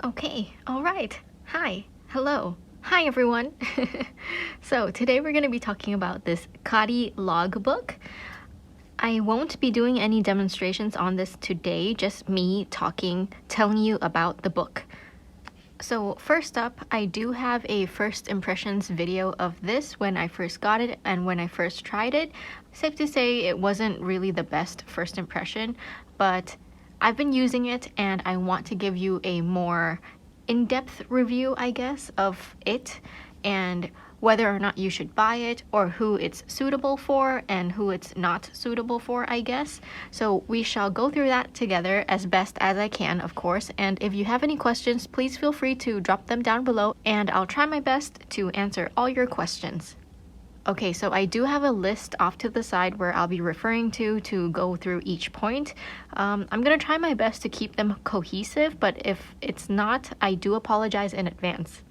Okay, all right. Hi, hello. Hi, everyone. So today we're going to be talking about this Khadi logbook. I won't be doing any demonstrations on this today, just me telling you about the book. So first up, I do have a first impressions video of this when I first got it and when I first tried it. Safe to say it wasn't really the best first impression, but I've been using it and I want to give you a more in-depth review, I guess, of it and whether or not you should buy it or who it's suitable for and who it's not suitable for, I guess. So we shall go through that together as best as I can, of course. And if you have any questions, please feel free to drop them down below and I'll try my best to answer all your questions. Okay, so I do have a list off to the side where I'll be referring to go through each point. I'm gonna try my best to keep them cohesive, but if it's not, I do apologize in advance.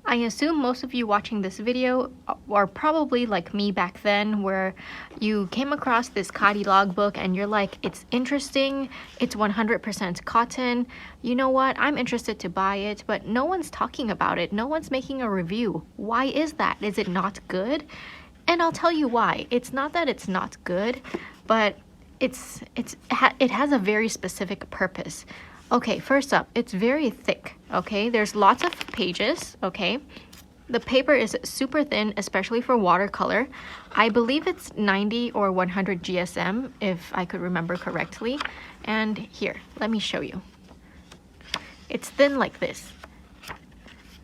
I assume most of you watching this video are probably like me back then, where you came across this Khadi logbook and you're like, it's interesting, it's 100% cotton, you know what, I'm interested to buy it, but no one's talking about it, no one's making a review. Why is that? Is it not good? And I'll tell you why. It's not that it's not good, but it has a very specific purpose. Okay, first up, it's very thick, okay? There's lots of pages, okay? The paper is super thin, especially for watercolor. I believe it's 90 or 100 GSM, if I could remember correctly. And here, let me show you. It's thin like this.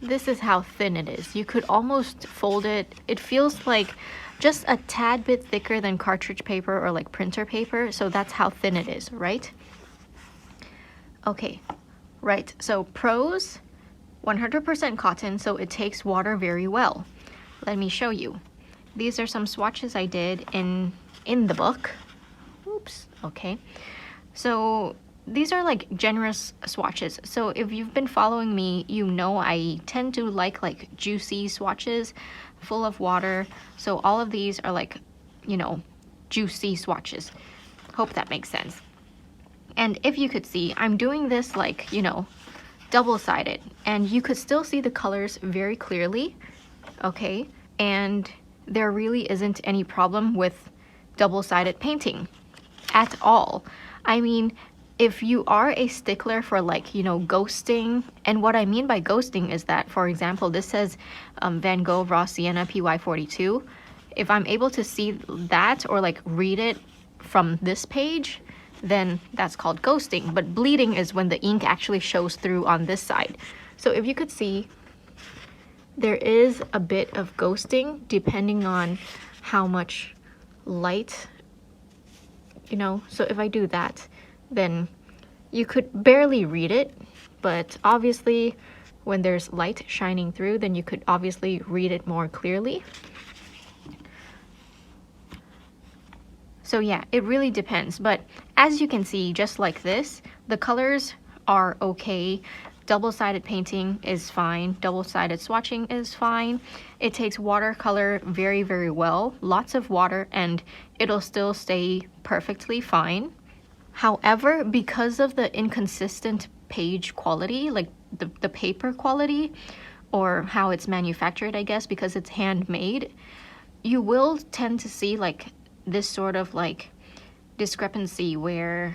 This is how thin it is. You could almost fold it. It feels like just a tad bit thicker than cartridge paper or like printer paper, so that's how thin it is, right? Okay, right, so pros, 100% cotton, so it takes water very well. Let me show you. These are some swatches I did in the book. Oops, okay. So these are like generous swatches. So if you've been following me, you know I tend to like juicy swatches, full of water. So all of these are like, you know, juicy swatches. Hope that makes sense. And if you could see, I'm doing this like, you know, double-sided, and you could still see the colors very clearly, okay? And there really isn't any problem with double-sided painting at all. I mean, if you are a stickler for like, you know, ghosting, and what I mean by ghosting is that, for example, this says Van Gogh Raw Sienna PY42. If I'm able to see that or like read it from this page, then that's called ghosting. But bleeding is when the ink actually shows through on this side. So if you could see, there is a bit of ghosting depending on how much light, you know. So if I do that, then you could barely read it, but obviously when there's light shining through, then you could obviously read it more clearly. So yeah, it really depends, but as you can see, just like this, the colors are okay. Double-sided painting is fine. Double-sided swatching is fine. It takes watercolor very, very well, lots of water, and it'll still stay perfectly fine. However, because of the inconsistent page quality, like the paper quality, or how it's manufactured, I guess, because it's handmade, you will tend to see like this sort of like discrepancy where,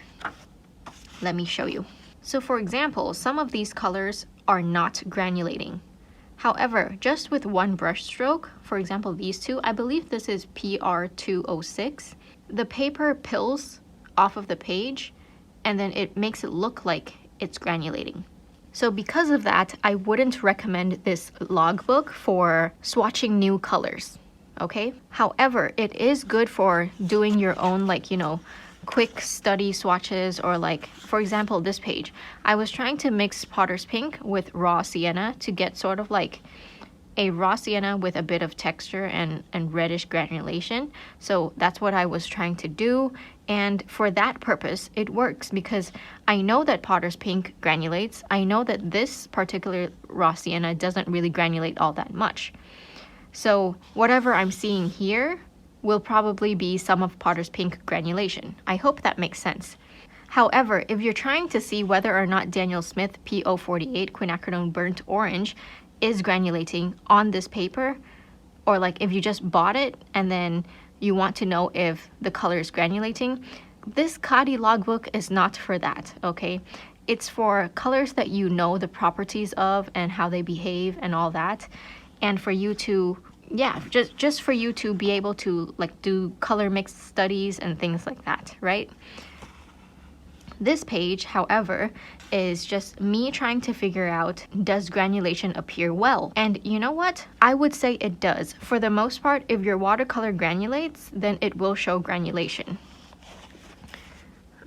let me show you. So for example, some of these colors are not granulating. However, just with one brush stroke, for example, these two, I believe this is PR206, the paper pills off of the page and then it makes it look like it's granulating. So because of that, I wouldn't recommend this logbook for swatching new colors. Okay, however, it is good for doing your own, like, you know, quick study swatches, or like, for example, this page. I was trying to mix Potter's Pink with raw sienna to get sort of like a raw sienna with a bit of texture and reddish granulation. So that's what I was trying to do. And for that purpose, it works because I know that Potter's Pink granulates. I know that this particular raw sienna doesn't really granulate all that much. So whatever I'm seeing here will probably be some of Potter's Pink granulation. I hope that makes sense. However, if you're trying to see whether or not Daniel Smith P048 quinacridone burnt orange is granulating on this paper, or like if you just bought it and then you want to know if the color is granulating, this Khadi logbook is not for that, okay? It's for colors that you know the properties of and how they behave and all that, and for you to, yeah, just for you to be able to like do color mix studies and things like that, right? This page, however, is just me trying to figure out, does granulation appear well? And you know what? I would say it does. For the most part, if your watercolor granulates, then it will show granulation.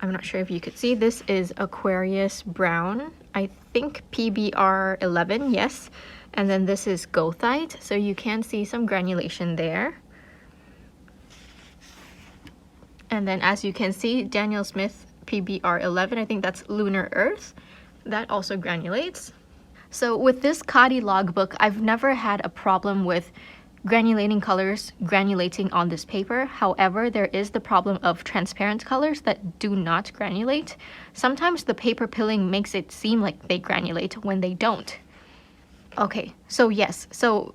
I'm not sure if you could see, this is Aquarius Brown. I think PBR 11, yes. And then this is Goethite, so you can see some granulation there. And then as you can see, Daniel Smith PBR 11, I think that's Lunar Earth. That also granulates. So with this Khadi logbook, I've never had a problem with granulating colors granulating on this paper. However, there is the problem of transparent colors that do not granulate. Sometimes the paper pilling makes it seem like they granulate when they don't. Okay, so yes, so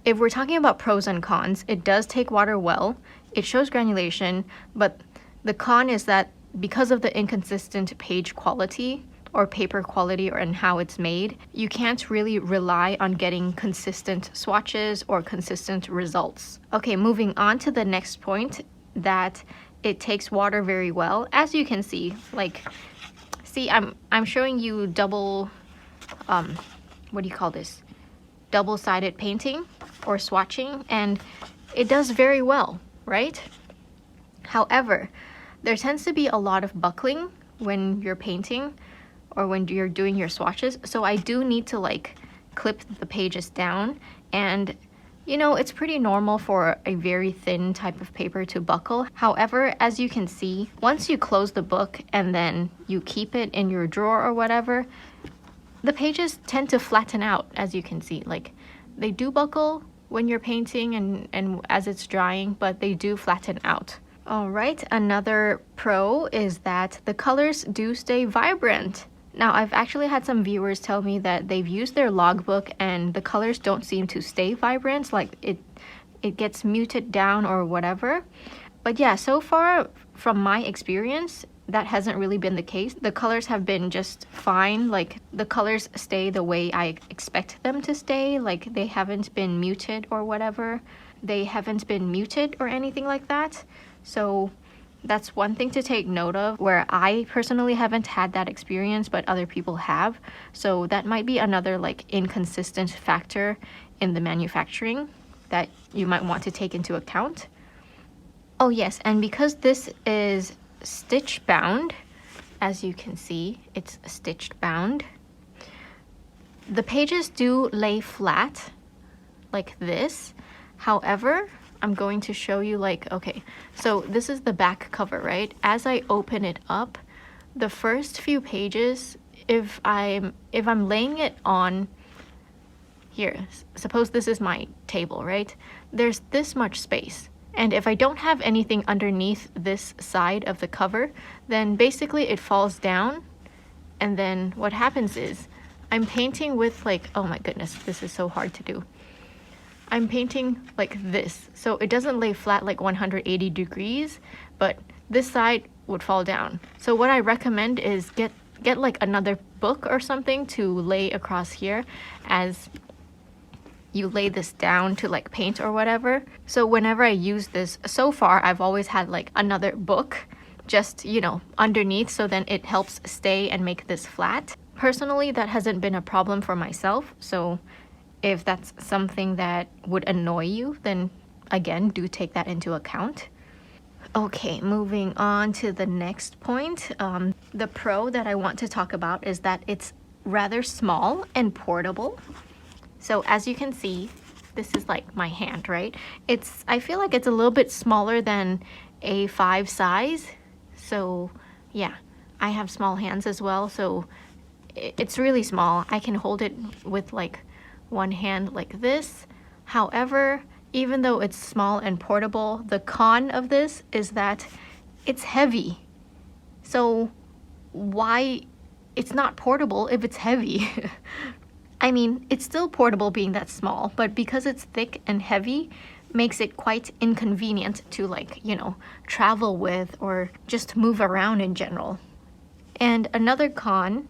if we're talking about pros and cons, it does take water well, it shows granulation, but the con is that because of the inconsistent page quality or paper quality and how it's made, you can't really rely on getting consistent swatches or consistent results. Okay, moving on to the next point, that it takes water very well. As you can see, like, see, I'm showing you double, what do you call this? Double-sided painting or swatching, and it does very well, right? However, there tends to be a lot of buckling when you're painting or when you're doing your swatches, so I do need to like clip the pages down, and you know, it's pretty normal for a very thin type of paper to buckle. However, as you can see, once you close the book and then you keep it in your drawer or whatever, the pages tend to flatten out. As you can see, like, they do buckle when you're painting and as it's drying, but they do flatten out. All right, another pro is that the colors do stay vibrant. Now, I've actually had some viewers tell me that they've used their logbook and the colors don't seem to stay vibrant, like it gets muted down or whatever. But yeah, so far from my experience, that hasn't really been the case. The colors have been just fine. Like, the colors stay the way I expect them to stay. Like, they haven't been muted or whatever. They haven't been muted or anything like that. So that's one thing to take note of, where I personally haven't had that experience, but other people have. So that might be another like inconsistent factor in the manufacturing that you might want to take into account. Oh yes, and because this is stitch bound, as you can see, it's stitched bound. The pages do lay flat like this. However, I'm going to show you, like, okay, so this is the back cover, right? As I open it up, the first few pages, if I'm laying it on here, suppose this is my table, right? There's this much space. And if I don't have anything underneath this side of the cover, then basically it falls down. And then what happens is I'm painting with, like, oh my goodness, this is so hard to do. I'm painting like this, so it doesn't lay flat like 180 degrees, but this side would fall down. So what I recommend is get like another book or something to lay across here as you lay this down to like paint or whatever. So whenever I use this, so far I've always had like another book just, you know, underneath, so then it helps stay and make this flat. Personally, that hasn't been a problem for myself, so if that's something that would annoy you, then again, do take that into account. Okay, moving on to the next point. The pro that I want to talk about is that it's rather small and portable. So as you can see, this is like my hand, right? I feel like it's a little bit smaller than A5 size. So yeah, I have small hands as well, so it's really small. I can hold it with like one hand like this. However, even though it's small and portable, the con of this is that it's heavy. So why it's not portable if it's heavy. I mean, it's still portable being that small, but because it's thick and heavy, makes it quite inconvenient to, like, you know, travel with or just move around in general. And another con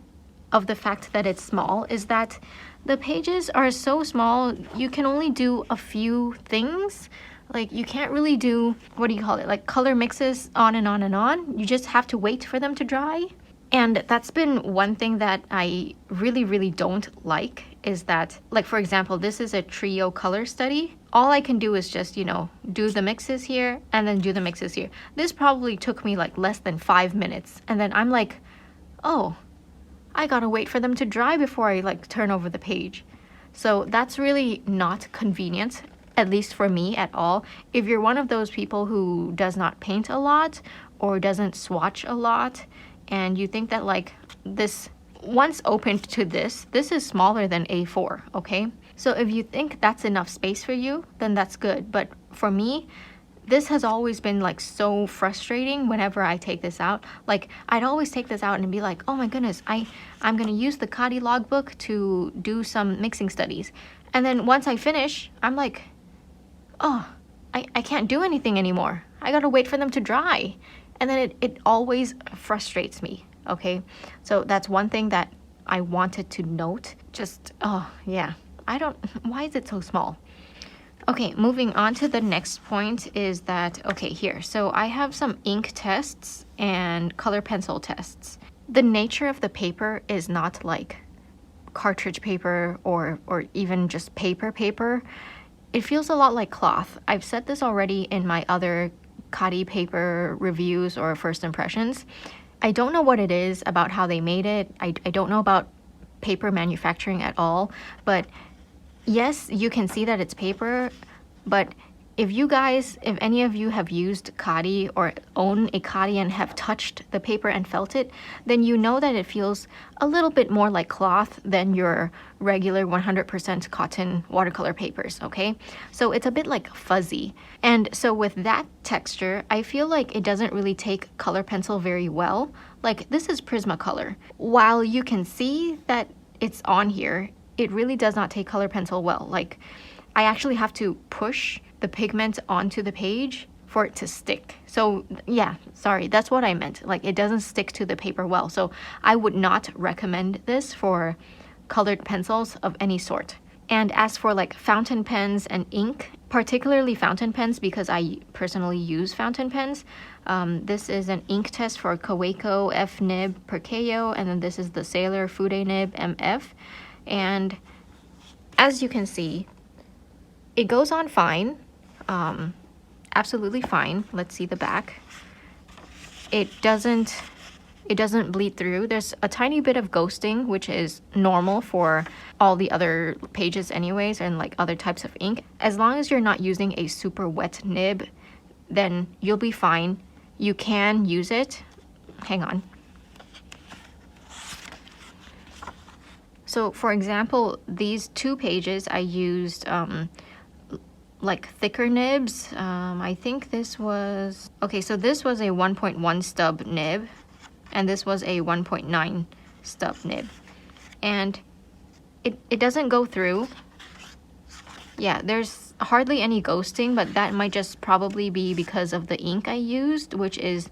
of the fact that it's small is that the pages are so small, you can only do a few things. Like, you can't really do, what do you call it, like color mixes on and on and on. You just have to wait for them to dry. And that's been one thing that I really don't like, is that, like, for example, this is a trio color study. All I can do is just, you know, do the mixes here and then do the mixes here. This probably took me like less than 5 minutes. And then I'm like, oh, I gotta wait for them to dry before I like turn over the page. So that's really not convenient, at least for me at all. If you're one of those people who does not paint a lot or doesn't swatch a lot, and you think that like this, once opened to this is smaller than A4, okay? So if you think that's enough space for you, then that's good. But for me, this has always been like so frustrating whenever I take this out. Like, I'd always take this out and be like, oh my goodness, I'm gonna use the Khadi logbook to do some mixing studies. And then once I finish, I'm like, oh, I can't do anything anymore. I gotta wait for them to dry. And then it always frustrates me, okay? So that's one thing that I wanted to note. Just, oh yeah, why is it so small? Okay, moving on to the next point is that, okay, here. So I have some ink tests and color pencil tests. The nature of the paper is not like cartridge paper or even just paper. It feels a lot like cloth. I've said this already in my other Khadi paper reviews or first impressions. I don't know what it is about how they made it. I don't know about paper manufacturing at all, but yes, you can see that it's paper, but if any of you have used Khadi or own a Khadi and have touched the paper and felt it, then you know that it feels a little bit more like cloth than your regular 100% cotton watercolor papers, okay? So it's a bit like fuzzy. And so with that texture, I feel like it doesn't really take color pencil very well. Like, this is Prismacolor. While you can see that it's on here, it really does not take color pencil well. Like, I actually have to push the pigment onto the page for it to stick. So yeah, sorry, that's what I meant. Like, it doesn't stick to the paper well. So I would not recommend this for colored pencils of any sort. And as for like fountain pens and ink, particularly fountain pens, because I personally use fountain pens, this is an ink test for Kaweco F nib Perkeo, and then this is the Sailor Fude nib MF. And as you can see, it goes on fine, absolutely fine. Let's see the back. It doesn't bleed through. There's a tiny bit of ghosting, which is normal for all the other pages anyways, and like other types of ink. As long as you're not using a super wet nib, then you'll be fine. You can use it. Hang on. So for example, these two pages I used like thicker nibs. I think this was, okay, so this was a 1.1 stub nib and this was a 1.9 stub nib. And it doesn't go through. Yeah, there's hardly any ghosting, but that might just probably be because of the ink I used, which is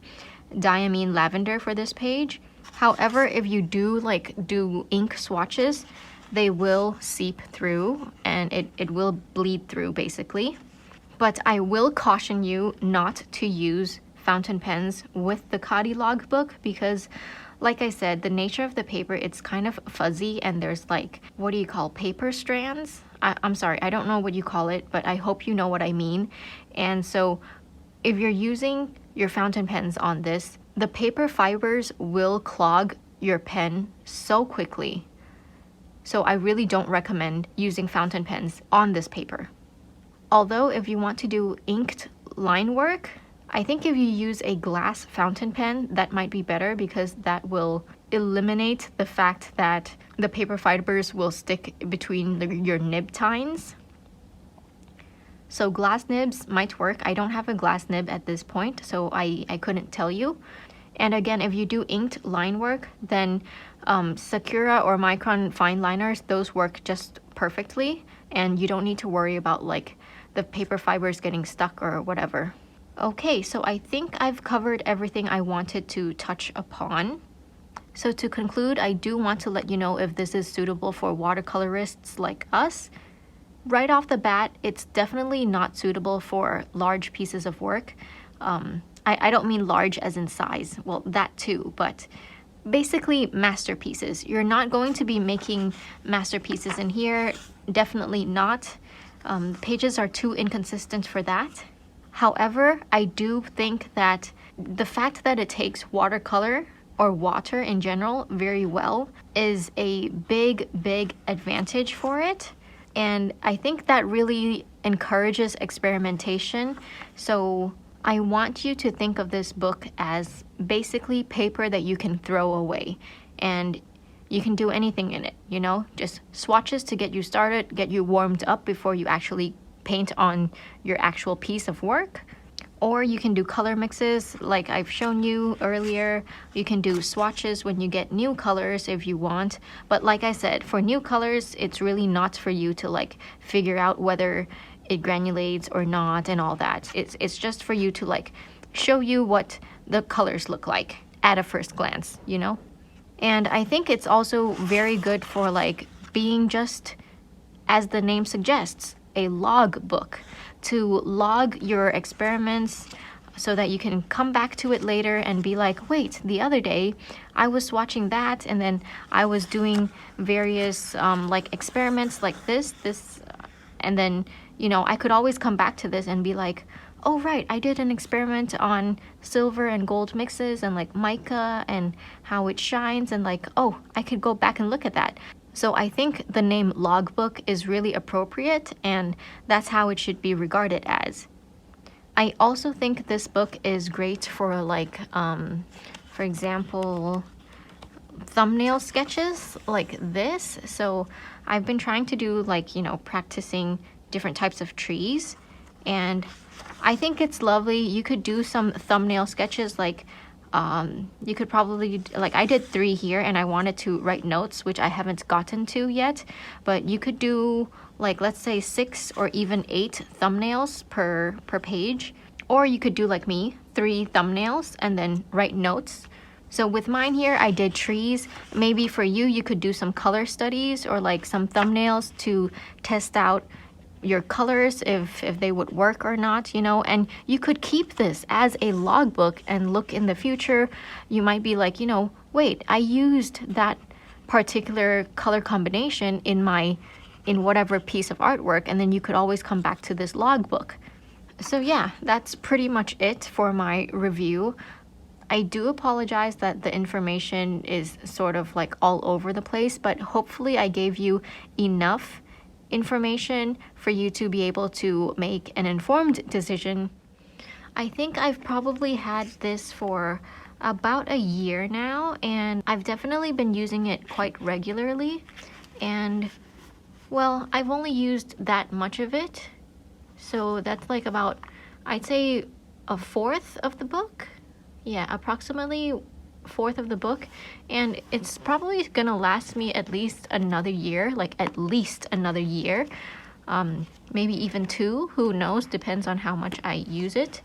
Diamine Lavender for this page. However, if you do ink swatches, they will seep through and it will bleed through basically. But I will caution you not to use fountain pens with the Khadi logbook because, like I said, the nature of the paper, it's kind of fuzzy and there's like, what do you call, paper strands? I'm sorry, I don't know what you call it, but I hope you know what I mean. And so if you're using your fountain pens on this, the paper fibers will clog your pen so quickly. So I really don't recommend using fountain pens on this paper. Although if you want to do inked line work, I think if you use a glass fountain pen, that might be better because that will eliminate the fact that the paper fibers will stick between your nib tines. So glass nibs might work. I don't have a glass nib at this point, so I couldn't tell you. And again, if you do inked line work, then Sakura or Micron fine liners, those work just perfectly, and you don't need to worry about like the paper fibers getting stuck or whatever. Okay, so I think I've covered everything I wanted to touch upon. So to conclude, I do want to let you know if this is suitable for watercolorists like us. Right off the bat, it's definitely not suitable for large pieces of work. I don't mean large as in size, well, that too, but basically masterpieces. You're not going to be making masterpieces in here, definitely not. Pages are too inconsistent for that. However, I do think that the fact that it takes watercolor or water in general very well is a big advantage for it. And I think that really encourages experimentation. So I want you to think of this book as basically paper that you can throw away, and you can do anything in it, you know, just swatches to get you started, get you warmed up before you actually paint on your actual piece of work. Or you can do color mixes like I've shown you earlier. You can do swatches when you get new colors if you want. But like I said, for new colors, it's really not for you to like figure out whether it granulates or not and all that. It's just for you to like show you what the colors look like at a first glance, you know? And I think it's also very good for like being just, as the name suggests, a log book, to log your experiments so that you can come back to it later and be like, wait, the other day I was watching that, and then I was doing various like experiments like this, and then, you know, I could always come back to this and be like, oh right, I did an experiment on silver and gold mixes and like mica and how it shines, and like, oh, I could go back and look at that. So I think the name logbook is really appropriate, and that's how it should be regarded as. I also think this book is great for like, for example, thumbnail sketches like this. So I've been trying to do like, you know, practicing different types of trees, and I think it's lovely. You could do some thumbnail sketches like, you could probably, like I did 3 here and I wanted to write notes, which I haven't gotten to yet, but you could do like, let's say 6 or even 8 thumbnails per page, or you could do like me, 3 thumbnails and then write notes. So with mine here, I did trees. Maybe for you, you could do some color studies or like some thumbnails to test out your colors, if they would work or not, you know. And you could keep this as a logbook and look in the future. You might be like, you know, wait, I used that particular color combination in whatever piece of artwork, and then you could always come back to this logbook. So yeah, that's pretty much it for my review. I do apologize that the information is sort of like all over the place, but hopefully I gave you enough information for you to be able to make an informed decision. I think I've probably had this for about a year now, and I've definitely been using it quite regularly. And well, I've only used that much of it, so that's like about, I'd say, 1/4 of the book. Yeah, approximately 1/4 of the book, and it's probably gonna last me at least another year, like at least another year, maybe even 2, who knows, depends on how much I use it.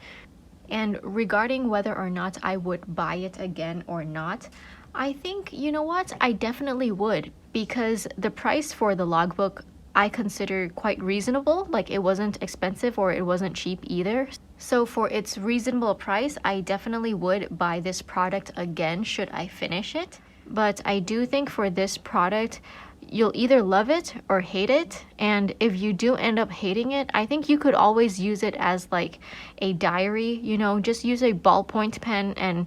And regarding whether or not I would buy it again or not, I think, you know what, I definitely would, because the price for the logbook I consider quite reasonable. Like, it wasn't expensive or it wasn't cheap either. So for its reasonable price, I definitely would buy this product again should I finish it. But I do think for this product, you'll either love it or hate it. And if you do end up hating it, I think you could always use it as like a diary, you know, just use a ballpoint pen and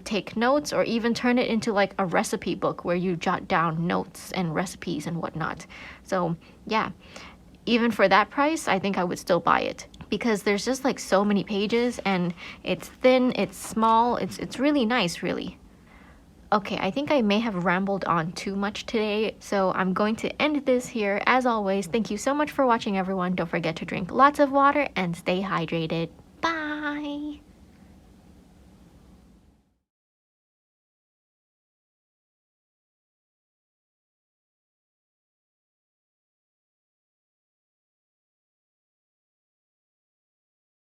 take notes, or even turn it into like a recipe book where you jot down notes and recipes and whatnot. So yeah, even for that price, I think I would still buy it, because there's just like so many pages, and it's thin, it's small, it's really nice, really. Okay, I think I may have rambled on too much today, so I'm going to end this here. As always, thank you so much for watching, everyone. Don't forget to drink lots of water and stay hydrated. Bye!